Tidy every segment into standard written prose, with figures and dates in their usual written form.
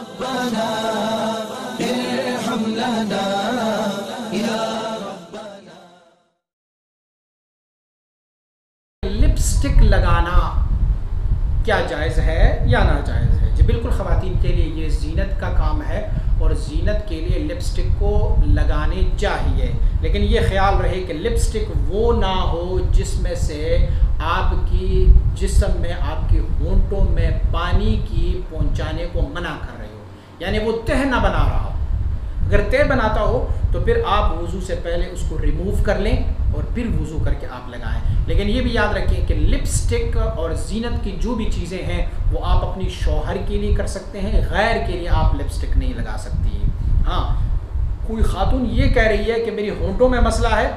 रब्बना इरहम लना या लिपस्टिक लगाना क्या जायज़ है या नाजायज़ है? जी बिल्कुल, ख़वातीन के लिए ये ज़ीनत का काम है और ज़ीनत के लिए लिपस्टिक को लगाने चाहिए, लेकिन ये ख़्याल रहे कि लिपस्टिक वो ना हो जिसमें से आपकी जिस्म में, आपके होंठों में पानी की पहुंचाने को मना कर रहे हो, यानी वो तह ना बना रहा हो। अगर तह बनाता हो तो फिर आप वज़ू से पहले उसको रिमूव कर लें और फिर वज़ू करके आप लगाएं। लेकिन ये भी याद रखें कि लिपस्टिक और ज़ीनत की जो भी चीज़ें हैं वो आप अपनी शौहर के लिए कर सकते हैं, गैर के लिए आप लिपस्टिक नहीं लगा सकती। हाँ, कोई खातून ये कह रही है कि मेरी होंठों में मसला है,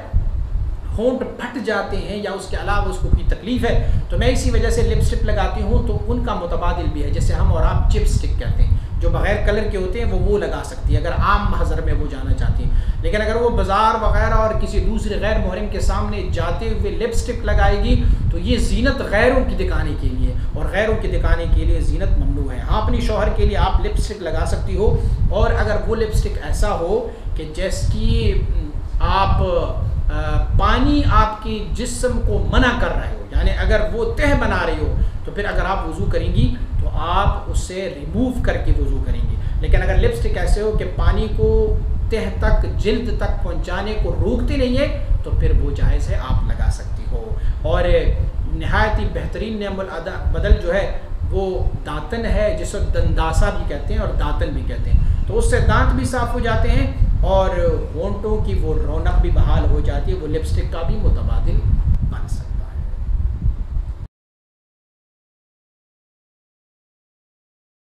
होंठ फट जाते हैं या उसके अलावा उसको कोई तकलीफ़ है तो मैं इसी वजह से लिपस्टिक लगाती हूँ, तो उनका मुतबादिल भी है, जैसे हम और आप चिपस्टिक कहते हैं, जो बग़ैर कलर के होते हैं वो लगा सकती है अगर आम महज़र में वो जाना चाहती हैं। लेकिन अगर वो बाज़ार वगैरह और किसी दूसरे गैर मुहर्रिम के सामने जाते हुए लिपस्टिक लगाएगी तो ये ज़ीनत गैरों की दिखाने के लिए, और गैरों की दिखाने के लिए ज़ीनत ममनू है। हाँ, अपनी शौहर के लिए आप लिपस्टिक लगा सकती हो, और अगर वो लिपस्टिक ऐसा हो कि जैसे आप पानी आपकी जिस्म को मना कर रहे हो, यानी अगर वो तह बना रही हो, तो फिर अगर आप वज़ू करेंगी तो आप उससे रिमूव करके वज़ू करेंगी। लेकिन अगर लिपस्टिक ऐसे हो कि पानी को तह तक, जिल्द तक पहुंचाने को रोकती नहीं है, तो फिर वो जायज़ है, आप लगा सकती हो। और नहायत ही बेहतरीन नेमुल बदल जो है वो दातन है, जिसको दंदासा भी कहते हैं और दातन भी कहते हैं, तो उससे दांत भी साफ़ हो जाते हैं और होंठों की वो रौनक भी बहाल हो जाती है। वो लिपस्टिक का भी मुतबादिल